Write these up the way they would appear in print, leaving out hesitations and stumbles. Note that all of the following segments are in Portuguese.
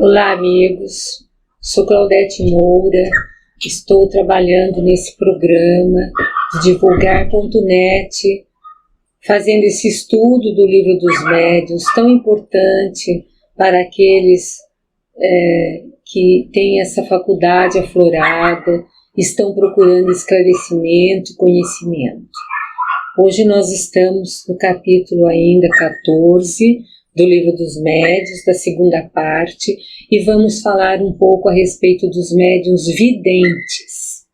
Olá, amigos. Sou Claudete Moura. Estou trabalhando nesse programa de divulgar.net, fazendo esse estudo do Livro dos Médiuns, tão importante para aqueles que têm essa faculdade aflorada, estão procurando esclarecimento e conhecimento. Hoje nós estamos no capítulo ainda 14 do Livro dos Médiuns, da segunda parte, e vamos falar um pouco a respeito dos médiuns videntes.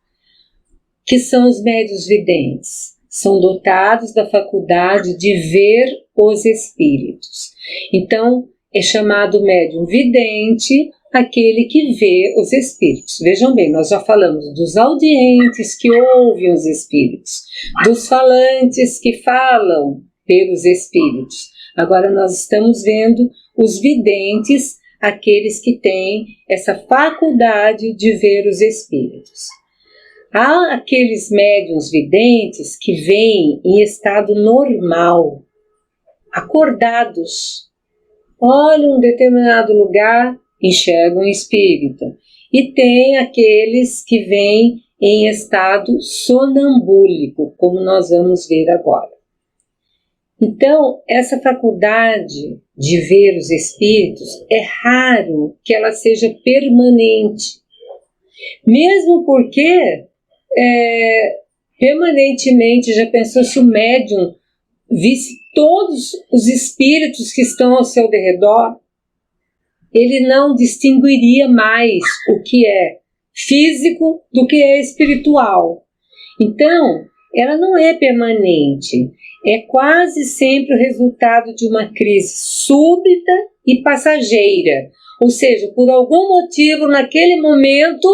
Que são os médiuns videntes? São dotados da faculdade de ver os espíritos. Então, é chamado médium vidente aquele que vê os espíritos. Vejam bem, nós já falamos dos audientes que ouvem os espíritos, dos falantes que falam pelos espíritos. Agora nós estamos vendo os videntes, aqueles que têm essa faculdade de ver os espíritos. Há aqueles médiuns videntes que vêm em estado normal, acordados, olham um determinado lugar, enxergam um espírito. E tem aqueles que vêm em estado sonambúlico, como nós vamos ver agora. Então, essa faculdade de ver os espíritos é raro que ela seja permanente. Mesmo porque, permanentemente, já pensou se o médium visse todos os espíritos que estão ao seu derredor? Ele não distinguiria mais o que é físico do que é espiritual. Então, ela não é permanente. É quase sempre o resultado de uma crise súbita e passageira. Ou seja, por algum motivo, naquele momento,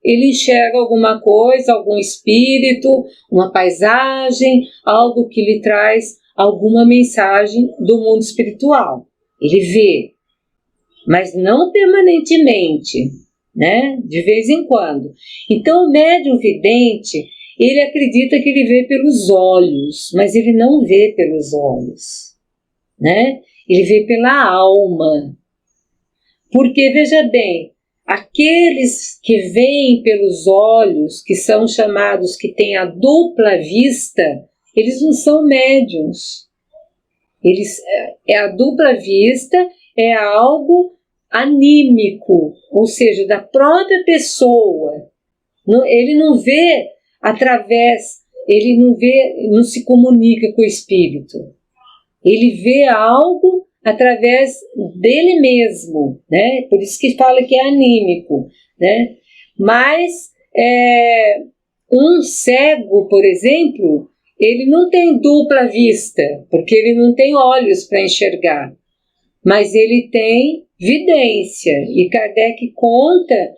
ele enxerga alguma coisa, algum espírito, uma paisagem, algo que lhe traz alguma mensagem do mundo espiritual. Ele vê, mas não permanentemente, né? De vez em quando. Então, o médium vidente, ele acredita que ele vê pelos olhos, mas ele não vê pelos olhos, né? Ele vê pela alma. Porque, veja bem, aqueles que veem pelos olhos, que são chamados, que têm a dupla vista, eles não são médiuns. A dupla vista é algo anímico, ou seja, da própria pessoa. Ele não vê através, ele não se comunica com o espírito. Ele vê algo através dele mesmo, né? Por isso que fala que é anímico, né? Mas um cego, por exemplo, ele não tem dupla vista, porque ele não tem olhos para enxergar, mas ele tem vidência. E Kardec conta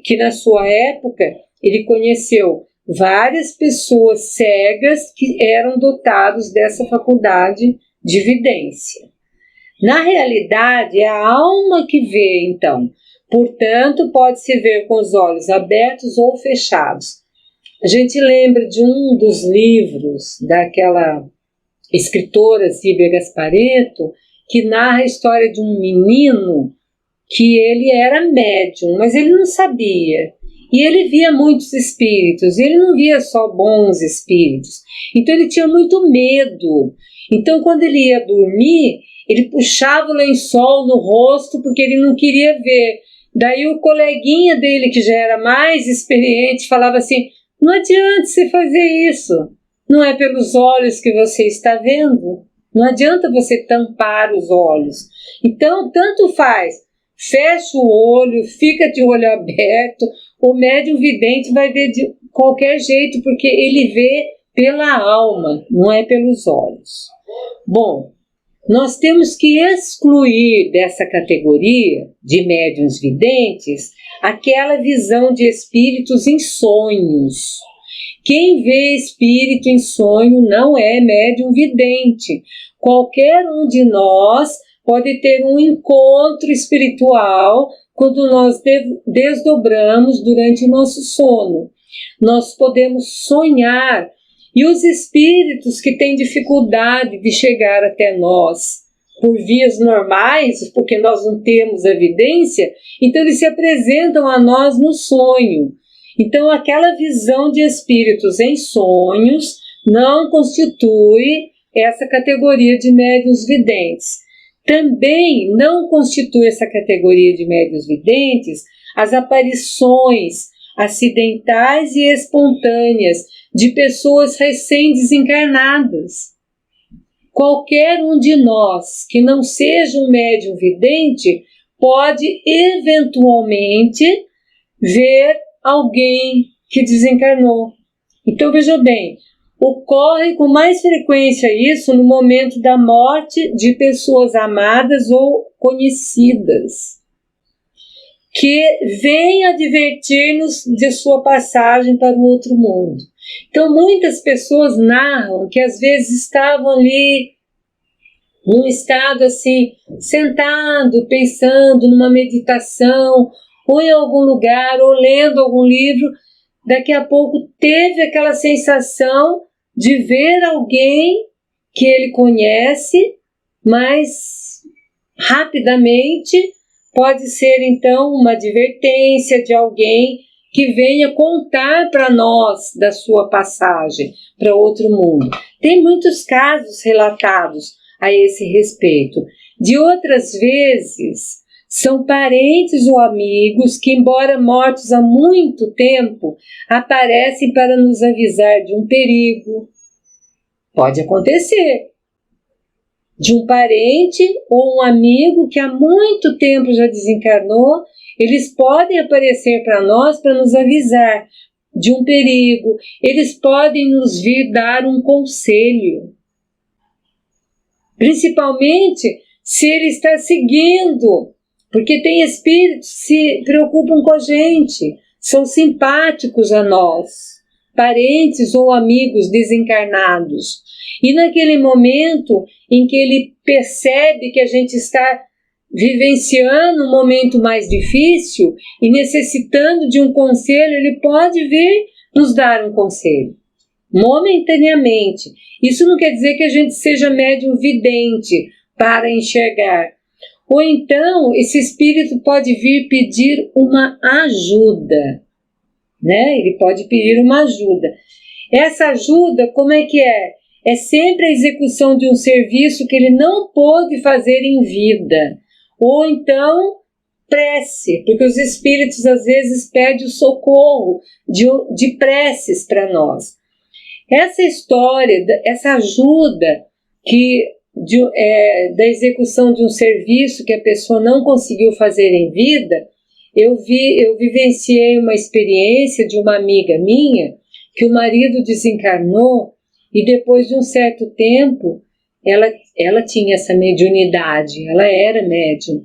que na sua época ele conheceu várias pessoas cegas que eram dotados dessa faculdade de vidência. Na realidade, é a alma que vê, então. Portanto, pode-se ver com os olhos abertos ou fechados. A gente lembra de um dos livros daquela escritora Zíbia Gasparetto, que narra a história de um menino que ele era médium, mas ele não sabia. E ele via muitos espíritos, e ele não via só bons espíritos. Então ele tinha muito medo. Então quando ele ia dormir, ele puxava o lençol no rosto porque ele não queria ver. Daí o coleguinha dele, que já era mais experiente, falava assim: não adianta você fazer isso. Não é pelos olhos que você está vendo. Não adianta você tampar os olhos. Então, tanto faz. Fecha o olho, fica de olho aberto. O médium vidente vai ver de qualquer jeito, porque ele vê pela alma, não é pelos olhos. Bom, nós temos que excluir dessa categoria de médiuns videntes aquela visão de espíritos em sonhos. Quem vê espírito em sonho não é médium vidente. Qualquer um de nós pode ter um encontro espiritual quando nós desdobramos durante o nosso sono. Nós podemos sonhar, e os espíritos que têm dificuldade de chegar até nós, por vias normais, porque nós não temos evidência, então eles se apresentam a nós no sonho. Então aquela visão de espíritos em sonhos não constitui essa categoria de médiuns videntes. Também não constitui essa categoria de médiuns videntes as aparições acidentais e espontâneas de pessoas recém-desencarnadas. Qualquer um de nós que não seja um médium vidente pode eventualmente ver alguém que desencarnou. Então veja bem, ocorre com mais frequência isso no momento da morte de pessoas amadas ou conhecidas, que vêm advertir-nos de sua passagem para o outro mundo. Então muitas pessoas narram que às vezes estavam ali num estado assim, sentado, pensando numa meditação, ou em algum lugar, ou lendo algum livro, daqui a pouco teve aquela sensação de ver alguém que ele conhece, mas rapidamente pode ser então uma advertência de alguém que venha contar para nós da sua passagem para outro mundo. Tem muitos casos relatados a esse respeito. De outras vezes, são parentes ou amigos que, embora mortos há muito tempo, aparecem para nos avisar de um perigo. Pode acontecer. De um parente ou um amigo que há muito tempo já desencarnou, eles podem aparecer para nós para nos avisar de um perigo. Eles podem nos vir dar um conselho. Principalmente se ele está seguindo, porque tem espíritos que se preocupam com a gente, são simpáticos a nós, parentes ou amigos desencarnados. E naquele momento em que ele percebe que a gente está vivenciando um momento mais difícil e necessitando de um conselho, ele pode vir nos dar um conselho, momentaneamente. Isso não quer dizer que a gente seja médium vidente para enxergar. Ou então, esse espírito pode vir pedir uma ajuda, né? Ele pode pedir uma ajuda. Essa ajuda, como é que é? É sempre a execução de um serviço que ele não pôde fazer em vida. Ou então, prece, porque os espíritos às vezes pedem o socorro de preces para nós. Essa história, essa ajuda da execução de um serviço que a pessoa não conseguiu fazer em vida, eu vivenciei uma experiência de uma amiga minha, que o marido desencarnou e depois de um certo tempo, ela tinha essa mediunidade, ela era médium.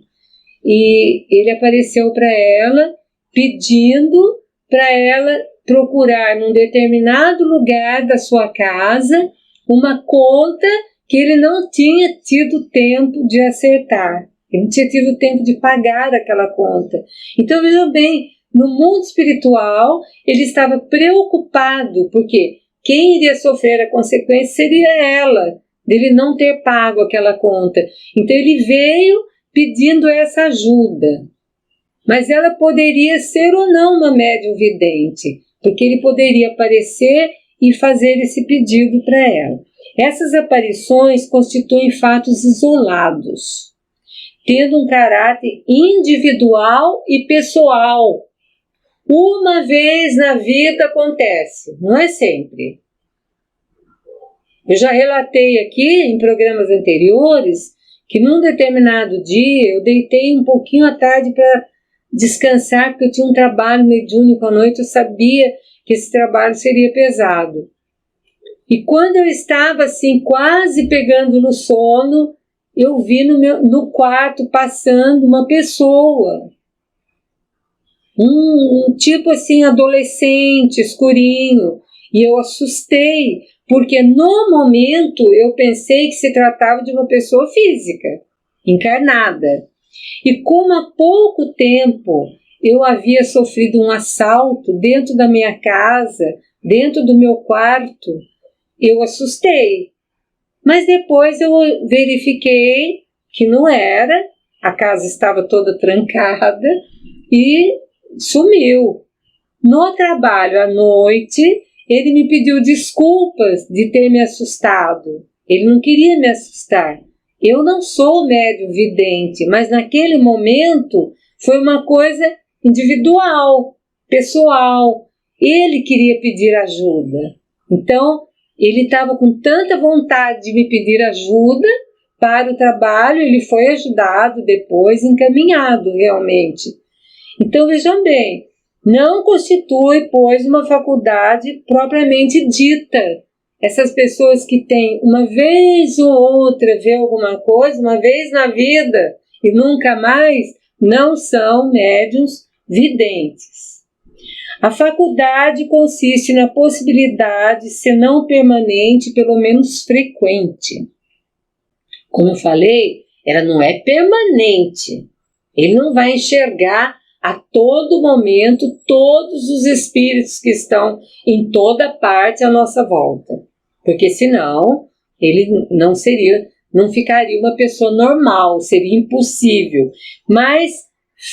E ele apareceu para ela, pedindo para ela procurar num determinado lugar da sua casa uma conta que ele não tinha tido tempo de acertar. Ele não tinha tido tempo de pagar aquela conta. Então, veja bem, no mundo espiritual, ele estava preocupado, porque quem iria sofrer a consequência seria ela, dele não ter pago aquela conta. Então, ele veio pedindo essa ajuda. Mas ela poderia ser ou não uma médium vidente, porque ele poderia aparecer e fazer esse pedido para ela. Essas aparições constituem fatos isolados, tendo um caráter individual e pessoal. Uma vez na vida acontece, não é sempre. Eu já relatei aqui em programas anteriores que num determinado dia eu deitei um pouquinho à tarde para descansar, porque eu tinha um trabalho mediúnico à noite, eu sabia que esse trabalho seria pesado. E quando eu estava assim, quase pegando no sono, eu vi no quarto passando uma pessoa. Um tipo assim, adolescente, escurinho. E eu assustei, porque no momento eu pensei que se tratava de uma pessoa física, encarnada. E como há pouco tempo eu havia sofrido um assalto dentro da minha casa, dentro do meu quarto, eu assustei. Mas depois eu verifiquei que não era, a casa estava toda trancada e sumiu. No trabalho à noite, ele me pediu desculpas de ter me assustado. Ele não queria me assustar. Eu não sou médium vidente, mas naquele momento foi uma coisa individual, pessoal. Ele queria pedir ajuda. Então, ele estava com tanta vontade de me pedir ajuda para o trabalho, ele foi ajudado depois, encaminhado realmente. Então, vejam bem, não constitui, pois, uma faculdade propriamente dita. Essas pessoas que têm uma vez ou outra ver alguma coisa, uma vez na vida e nunca mais, não são médiuns videntes. A faculdade consiste na possibilidade, se não permanente, pelo menos frequente. Como eu falei, ela não é permanente. Ele não vai enxergar a todo momento todos os espíritos que estão em toda parte à nossa volta. Porque senão ele não ficaria uma pessoa normal, seria impossível. Mas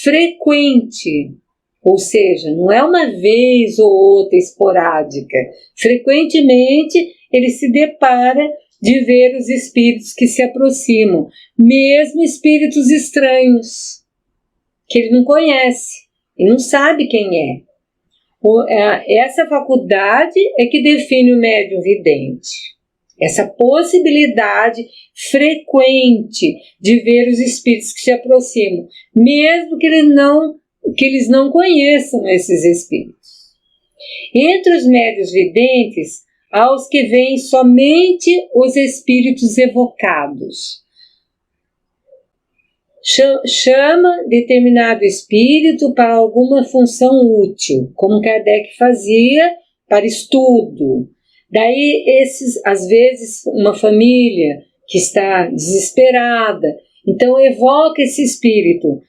frequente, ou seja, não é uma vez ou outra esporádica. Frequentemente ele se depara de ver os espíritos que se aproximam, mesmo espíritos estranhos, que ele não conhece, ele não sabe quem é. Essa faculdade é que define o médium vidente. Essa possibilidade frequente de ver os espíritos que se aproximam, mesmo que eles não conheçam esses espíritos. Entre os médiuns videntes, há os que veem somente os espíritos evocados. Chama determinado espírito para alguma função útil, como Kardec fazia para estudo. Daí, às vezes, uma família que está desesperada, então evoca esse espírito.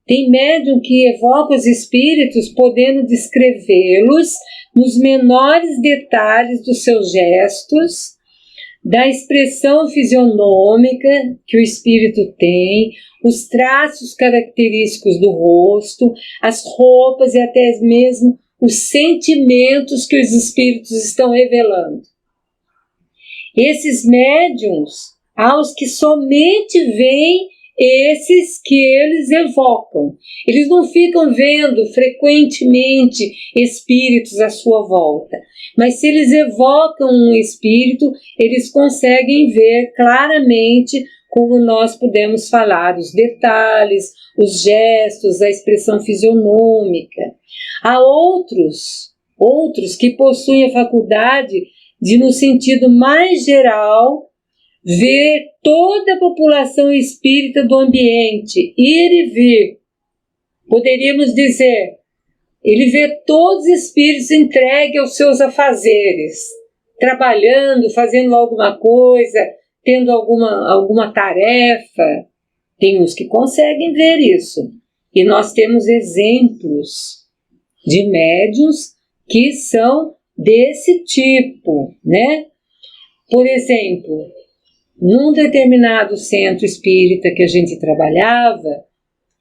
Tem médium que evoca os espíritos podendo descrevê-los nos menores detalhes dos seus gestos, da expressão fisionômica que o espírito tem, os traços característicos do rosto, as roupas e até mesmo os sentimentos que os espíritos estão revelando. Esses médiuns, aos que somente veem esses que eles evocam. Eles não ficam vendo frequentemente espíritos à sua volta, mas se eles evocam um espírito, eles conseguem ver claramente, como nós podemos falar, os detalhes, os gestos, a expressão fisionômica. Há outros que possuem a faculdade de, no sentido mais geral, ver toda a população espírita do ambiente, ir e vir. Poderíamos dizer, ele vê todos os espíritos entregues aos seus afazeres, trabalhando, fazendo alguma coisa, tendo alguma tarefa. Tem uns que conseguem ver isso. E nós temos exemplos de médiuns que são desse tipo, né? Por exemplo, num determinado centro espírita que a gente trabalhava,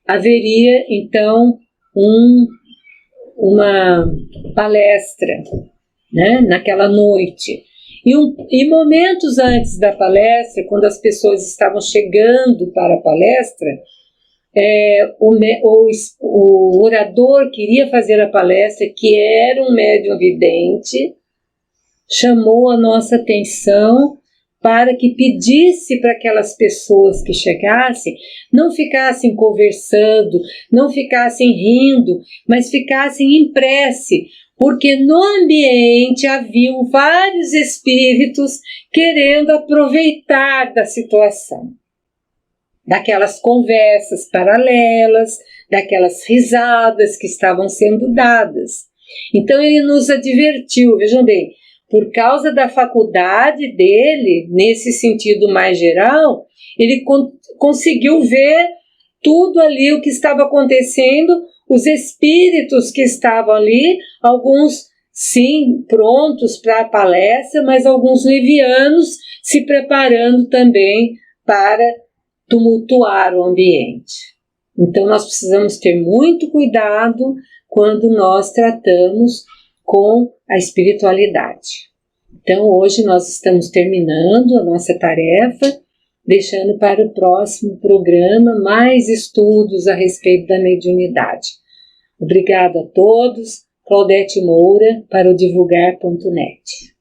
haveria então uma palestra, né, naquela noite. E momentos antes da palestra, quando as pessoas estavam chegando para a palestra, o orador queria fazer a palestra, que era um médium vidente, chamou a nossa atenção para que pedisse para aquelas pessoas que chegassem, não ficassem conversando, não ficassem rindo, mas ficassem em prece, porque no ambiente haviam vários espíritos querendo aproveitar da situação, daquelas conversas paralelas, daquelas risadas que estavam sendo dadas. Então ele nos advertiu, vejam bem, por causa da faculdade dele, nesse sentido mais geral, ele conseguiu ver tudo ali o que estava acontecendo, os espíritos que estavam ali, alguns sim prontos para a palestra, mas alguns levianos se preparando também para tumultuar o ambiente. Então nós precisamos ter muito cuidado quando nós tratamos com a espiritualidade. Então hoje nós estamos terminando a nossa tarefa, deixando para o próximo programa mais estudos a respeito da mediunidade. Obrigada a todos. Claudete Moura para o divulgar.net.